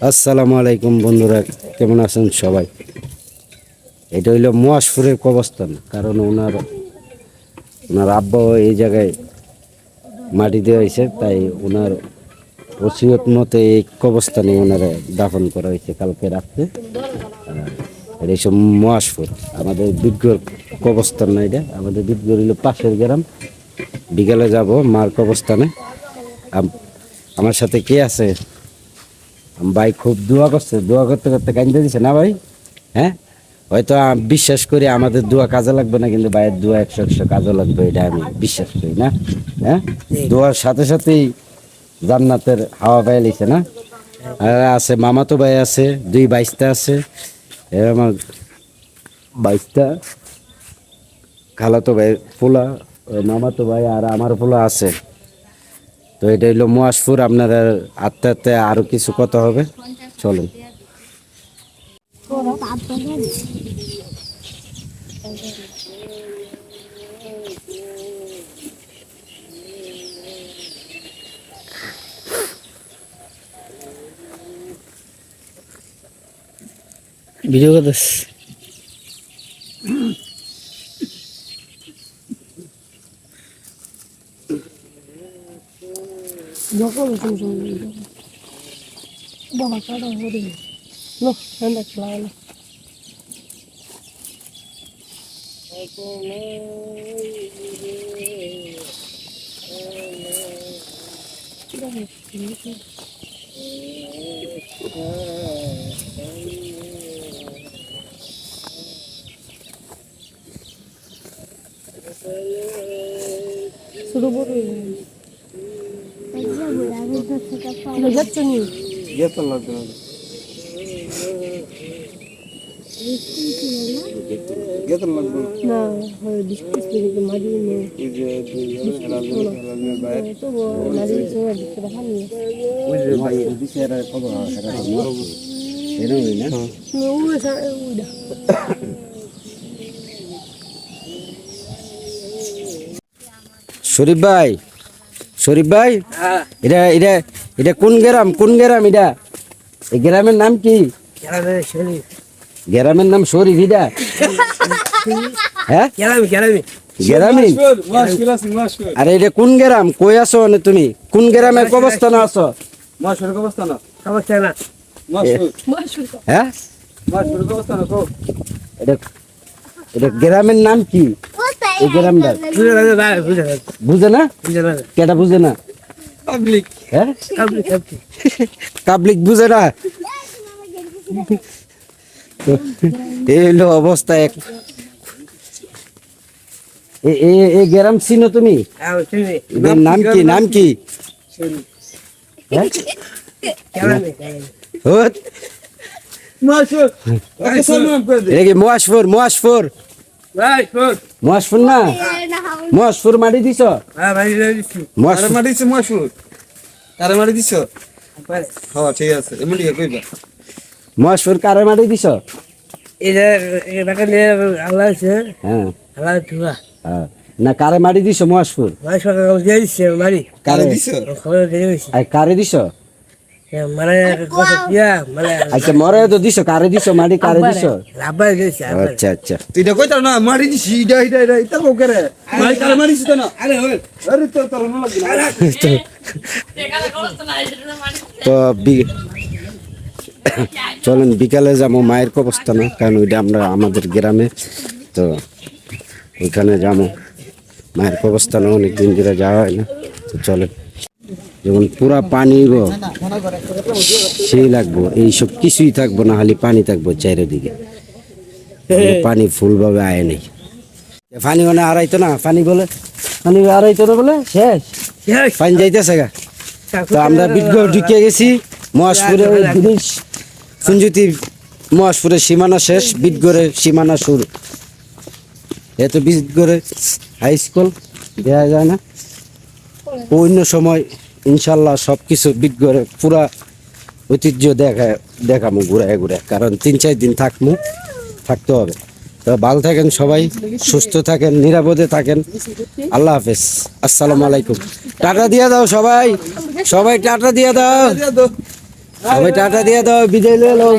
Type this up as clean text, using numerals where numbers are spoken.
আসসালামু আলাইকুম বন্ধুরা, কেমন আছেন সবাই? এটা হইলো মোয়াশপুরের কবরস্থান। কারণ ওনার আব্বা এই জায়গায় মাটি দেওয়া হয়েছে, তাই ওনার ওসিয়ত মতে এই কবরস্থানে ওনারা দাফন করা হয়েছে কালকে রাত্রে। এটা হচ্ছে মোয়াশপুর, আমাদের বিজ্ঞর কবরস্থান না। এটা আমাদের বিজ্ঞর হইলো পাশের গ্রাম। বিকালে যাব মার কবরস্থানে। আমার সাথে কে আছে? ভাই খুব দোয়া করছে, দোয়া করতে করতে কান্দে দিছে না ভাই? হ্যাঁ, হয়তো বিশ্বাস করি আমাদের দোয়া কাজে লাগবে না, কিন্তু ভাইয়ের দোয়া 100 কাজে লাগবে, এটা আমি বিশ্বাস করি না। হ্যাঁ, দোয়ার সাথে সাথেই জান্নাতের হাওয়া পায়ে লিছে না। আর আছে মামাতো ভাই আছে, 2 বাইশটা আছে, আমার 22টা খালাতো ভাই পোলা, মামাতো ভাই আর আমার পোলা আছে। তো এটা হইলো মোয়াশপুর। আপনারা আস্তে আস্তে আরো কিছু কথা হবে, চলুন। ভিডিও করতেছ? শুরু বড় যাচ্ছে নি যেতে লাগবে না, যেতে লাগবে না হয় ডিসপ্লেস থেকে মারি নে এই যে তো মারি সময় দিতে দেখানি ওই যে ভাই দিশারা খবর এটা তো মরব এরই না। ওইটা শরীফ ভাই, শরীফ ভাই, এটা এটা এটা কোন গ্রাম? কোন গ্রাম এটা? এই গ্রামের নাম কি? গ্রামের নাম শরীফ এটা? হ্যাঁ, গ্রামে। আরে এটা কোন গ্রাম? কই আছো মানে তুমি? কোন গ্রামের কবরস্থানে আছো? মাসুর অবস্থা না, হ্যাঁ, মাসুর অবস্থা না তো এটা এটা গ্রামের নাম কি? এই গ্রামটা বুঝে না? কেটা বুঝে না? পাবলিক হ্যাঁ, পাবলিক বুঝে না। তো এই হলো অবস্থা। এই গ্রাম চিনো তুমি? এদের নাম কি? নাম কি? হ্যাঁ? হোত? মাসুর এটা কি মোয়াশপুর? মোয়াশপুর, মোয়াশপুর না? মোয়াশপুর মাটি দিছ? মোয়াশপুর মারি দিছে, মাসুর কারে মারি দিছ? হ্যাঁ ঠিক আছে, এমনি কইবা মোয়াশপুর কারে মাটি দিছ? আল্লাহ আছে হ্যাঁ, আল্লাহ ধুয়া হ্যাঁ। না, কারে মাটি দিছ? মোয়াশপুর মারি কারে দিছ? খবর দিয়ে দিছি আর কারে দিছ? মানে কথা কিয়া মানে আচ্ছা, মরে তো দিছ, কারে দিছ মাটি? কারে দিছ? আব্বাই দিছে আচ্ছা আচ্ছা। তুই এটা কইতা না মারি দিছি, ইডা ইডা ইডা এটা কোকেরে মারি কারে মারি দিছ না? আরে তো তোর না লাগি তো চলেন বিকালে যাবো মায়ের কবরস্থানে, কারণ ওইটা আমরা আমাদের গ্রামে, তো ওইখানে যাবো মায়ের কবরস্থানে। অনেকদিন ধরে যাওয়া হয় না, তো চলেন। যেমন পুরা পানি গো সেই লাগবো, এইসব কিছুই থাকবো না, খালি পানি থাকবো চারিদিকে। পানি ফুলভাবে আয় নেই, পানি মানে আড়াইতো না, পানি বলে পানি আড়াইতো না বলে শেষ পানি যাইতেছে গা। তো আমরা বিজ্ঞ ঢুকে গেছি মহাশপুরে। ওই জিনিস ফুঞ্জুতি মহাশপুরের সীমানা শেষ, বিদগড়ের সীমানা শুরু। এত বিদগড়ে হাই স্কুল দেওয়া যায় না। অন্য সময় ইনশাল্লাহ সব কিছু বিদগড়ে পুরা ঐতিহ্য দেখামো ঘুরায় ঘুরায়, কারণ 3-4 দিন থাকতে হবে। তো ভালো থাকেন সবাই, সুস্থ থাকেন, নিরাপদে থাকেন। আল্লাহ হাফেজ, আসসালামু আলাইকুম। টাটা দিয়ে দাও সবাই, সবাই টাটা দিয়ে দাও। সবাই টাটা দিয়ে দাও, বিদায় নিয়ে নাও।